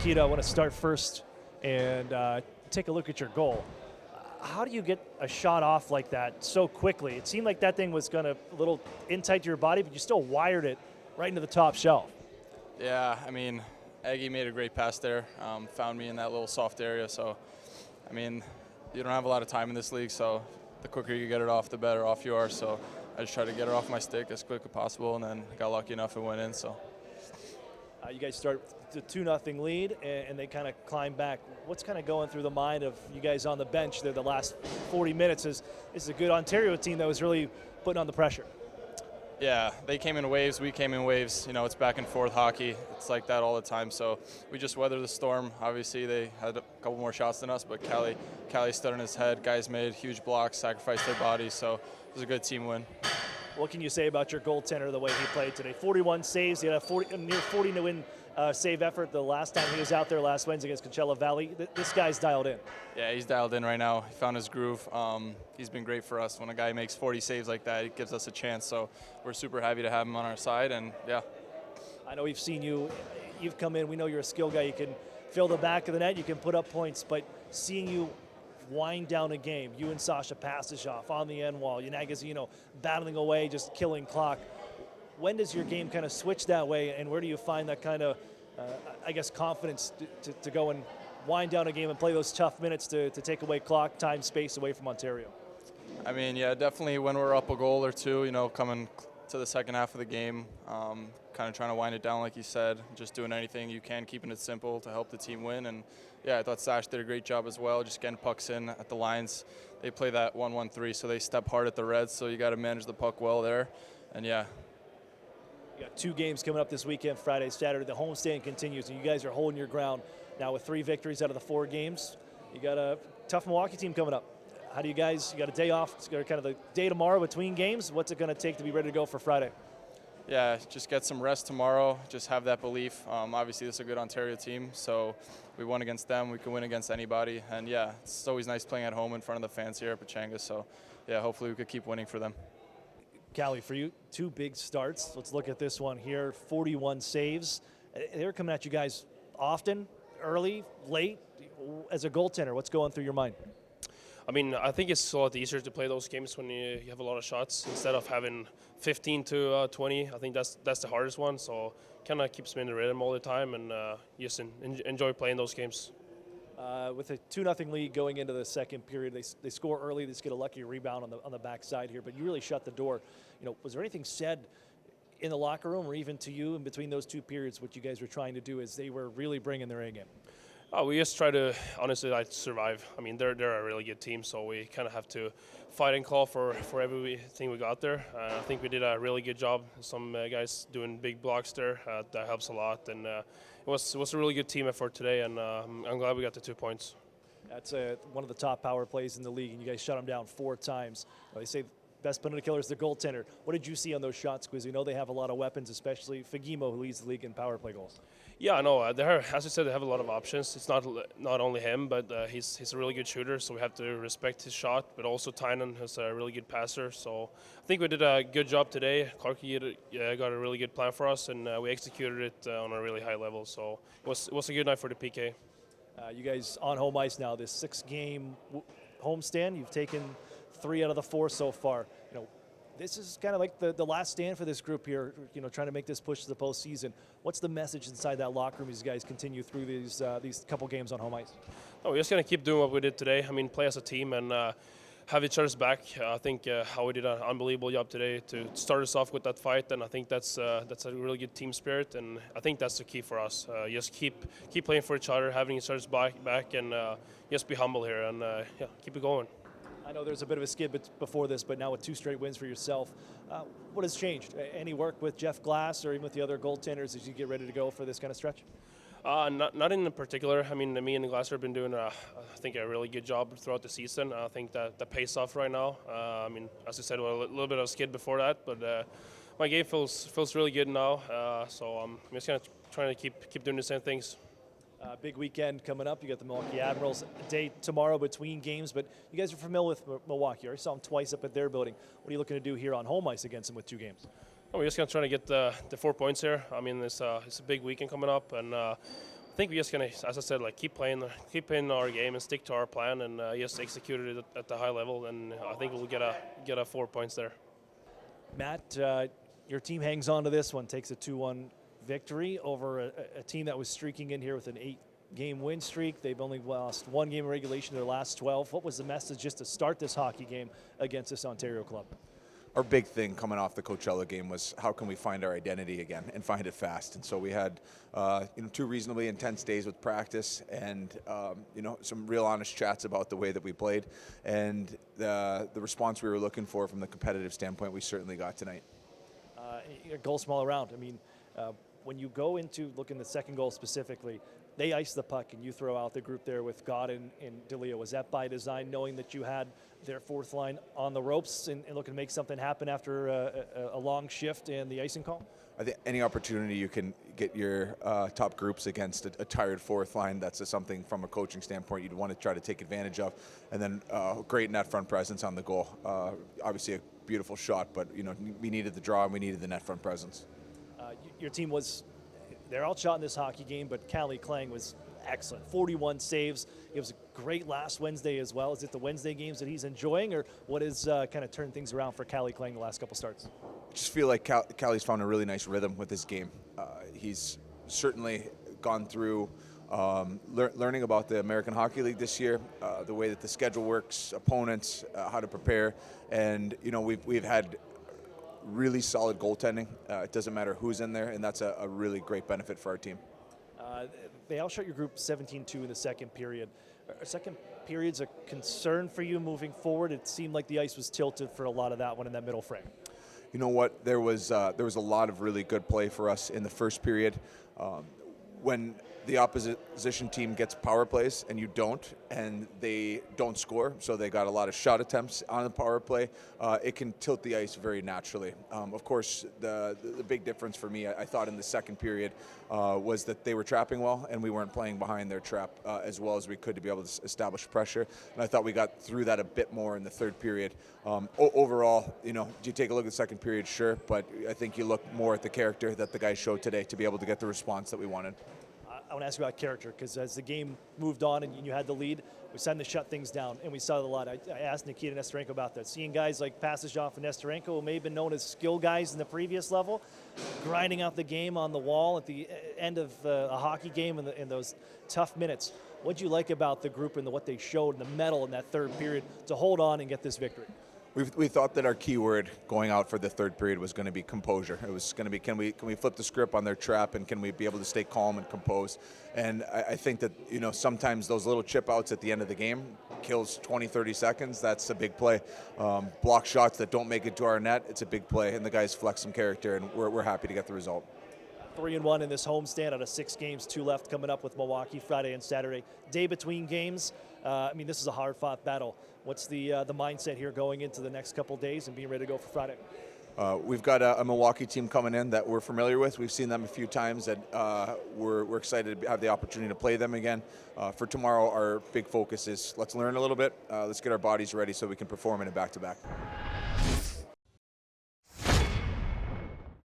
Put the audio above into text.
Nikita, I want to start first and take a look at your goal. How do you get a shot off like that so quickly? It seemed like that thing was going to a little in tight to your body, but you still wired it right into the top shelf. Yeah, I mean, Aggie made a great pass there, found me in that little soft area. So, I mean, you don't have a lot of time in this league, so the quicker you get it off, the better off you are. So I just tried to get it off my stick as quick as possible, and then got lucky enough it went in. So. You guys start the 2-0 lead, and they kind of climb back. What's kind of going through the mind of you guys on the bench there the last 40 minutes? This is a good Ontario team that was really putting on the pressure. Yeah, they came in waves, we came in waves. You know, it's back and forth hockey. It's like that all the time. So we just weathered the storm. Obviously, they had a couple more shots than us, but Calle stood on his head. Guys made huge blocks, sacrificed their bodies. So it was a good team win. What can you say about your goaltender, the way he played today? 41 saves. He had a near 40 to win save effort the last time he was out there last Wednesday against Coachella Valley. This guy's dialed in. Yeah, he's dialed in right now. He found his groove. He's been great for us. When a guy makes 40 saves like that, it gives us a chance. So we're super happy to have him on our side. And, yeah. I know we've seen you. You've come in. We know you're a skill guy. You can fill the back of the net. You can put up points. But seeing you wind down a game, you and Sasha Pastashov on the end wall, Yanagazino battling away, just killing clock. When does your game kind of switch that way, and where do you find that kind of, confidence to go and wind down a game and play those tough minutes to take away clock, time, space away from Ontario? I mean, yeah, definitely when we're up a goal or two, coming to the second half of the game, kind of trying to wind it down like you said, just doing anything you can, keeping it simple to help the team win. And yeah, I thought Sash did a great job as well, just getting pucks in at the lines. They play that 1-1-3, so they step hard at the Reds, so you got to manage the puck well there. And yeah. You got 2 games coming up this weekend, Friday, Saturday. The homestand continues, and you guys are holding your ground now with 3 victories out of the 4 games. You got a tough Milwaukee team coming up. How do you guys, you got a day off, it's kind of the day tomorrow between games. What's it going to take to be ready to go for Friday? Yeah, just get some rest tomorrow, just have that belief. Obviously, this is a good Ontario team, so we won against them. We can win against anybody. And, yeah, it's always nice playing at home in front of the fans here at Pechanga. So, yeah, hopefully we could keep winning for them. Calle, for you, 2 big starts. Let's look at this one here, 41 saves. They're coming at you guys often, early, late. As a goaltender, what's going through your mind? I mean, I think it's a lot easier to play those games when you have a lot of shots instead of having 15 to 20. I think that's the hardest one. So kind of keeps me in the rhythm all the time, and just enjoy playing those games. With a 2-0 lead going into the second period, they score early. They just get a lucky rebound on the backside here, but you really shut the door. Was there anything said in the locker room or even to you in between those 2 periods what you guys were trying to do as they were really bringing their A game? Oh, we just try to, honestly, survive. I mean, they're a really good team, so we kind of have to fight and call for everything we got there. I think we did a really good job. Some guys doing big blocks there. That helps a lot. And it was a really good team effort today, and I'm glad we got the 2 points. That's one of the top power plays in the league, and you guys shut them down 4 times. They say best penalty killer is the goaltender. What did you see on those shots? Because we know they have a lot of weapons, especially Fagimo, who leads the league in power play goals. Yeah, I know. As I said, they have a lot of options. It's not only him, but he's a really good shooter, so we have to respect his shot. But also Tynan is a really good passer. So I think we did a good job today. Clarky got a really good plan for us, and we executed it on a really high level. So it was a good night for the PK. You guys on home ice now, this 6-game homestand. You've taken 3 out of the 4 so far. This is kind of like the last stand for this group here, trying to make this push to the postseason. What's the message inside that locker room as you guys continue through these couple games on home ice? Oh, we're just going to keep doing what we did today. I mean, play as a team and have each other's back. I think how we did an unbelievable job today to start us off with that fight, and I think that's a really good team spirit, and I think that's the key for us. Just keep playing for each other, having each other's back, and just be humble here, and keep it going. I know there's a bit of a skid before this, but now with 2 straight wins for yourself, what has changed? Any work with Jeff Glass or even with the other goaltenders as you get ready to go for this kind of stretch? Not in particular. I mean, me and Glass have been doing, I think, a really good job throughout the season. I think that pays off right now. I mean, as I said, a little bit of a skid before that, but my game feels really good now. So I'm just going to try to keep doing the same things. Big weekend coming up. You got the Milwaukee Admirals day tomorrow between games, but you guys are familiar with Milwaukee. I saw them twice up at their building. What are you looking to do here on home ice against them with 2 games? We're just going to try to get the 4 points here. I mean, it's a big weekend coming up, and I think we're just gonna, as I said, like keep playing our game and stick to our plan, and just execute it at the high level. And I think we'll get a 4 points there. Matt, your team hangs on to this one, takes a 2-1 victory over a team that was streaking in here with an 8-game win streak. They've only lost 1 game of regulation in their last 12. What was the message just to start this hockey game against this Ontario club? Our big thing coming off the Coachella game was how can we find our identity again and find it fast. And so we had 2 reasonably intense days with practice and some real honest chats about the way that we played, and the response we were looking for from the competitive standpoint we certainly got tonight. Goals from all around. I mean, when you go into looking at the second goal specifically, they ice the puck and you throw out the group there with God and Delia. Was that by design, knowing that you had their fourth line on the ropes and looking to make something happen after a long shift and the icing call? I think any opportunity you can get your top groups against a tired fourth line, that's something from a coaching standpoint you'd want to try to take advantage of. And then great net front presence on the goal. Obviously a beautiful shot, but we needed the draw and we needed the net front presence. Your team they're outshot in this hockey game, but Calle Clang was excellent. 41 saves. It was a great last Wednesday as well. Is it the Wednesday games that he's enjoying, or what has kind of turned things around for Calle Clang the last couple starts? I just feel like Calle's found a really nice rhythm with his game. He's certainly gone through learning about the American Hockey League this year, the way that the schedule works, opponents, how to prepare, and we've had really solid goaltending. It doesn't matter who's in there, and that's a really great benefit for our team. They outshot your group 17-2 in the second period. Are second periods a concern for you moving forward? It seemed like the ice was tilted for a lot of that one in that middle frame. You know what? There was a lot of really good play for us in the first period. When the opposition team gets power plays and you don't, and they don't score, so they got a lot of shot attempts on the power play, it can tilt the ice very naturally. Of course, the big difference for me, I thought in the second period, was that they were trapping well and we weren't playing behind their trap as well as we could to be able to establish pressure. And I thought we got through that a bit more in the third period. Overall, do you take a look at the second period? Sure, but I think you look more at the character that the guys showed today to be able to get the response that we wanted. I want to ask you about character, because as the game moved on and you had the lead, we started to shut things down, and we saw it a lot. I asked Nikita Nesterenko about that. Seeing guys like Passage-off and Nesterenko, who may have been known as skill guys in the previous level, grinding out the game on the wall at the end of a hockey game in those tough minutes. What do you like about the group and what they showed in the mettle in that third period to hold on and get this victory? We thought that our key word going out for the third period was going to be composure. It was going to be can we flip the script on their trap, and can we be able to stay calm and composed? And I think that sometimes those little chip outs at the end of the game kills 20-30 seconds. That's a big play. Block shots that don't make it to our net, it's a big play, and the guys flex some character, and we're happy to get the result. 3-1 in this homestand out of 6 games, 2 left coming up with Milwaukee Friday and Saturday. Day between games. This is a hard-fought battle. What's the mindset here going into the next couple days and being ready to go for Friday? We've got a Milwaukee team coming in that we're familiar with. We've seen them a few times, and we're excited to have the opportunity to play them again. For tomorrow, our big focus is let's learn a little bit. Let's get our bodies ready so we can perform in a back-to-back.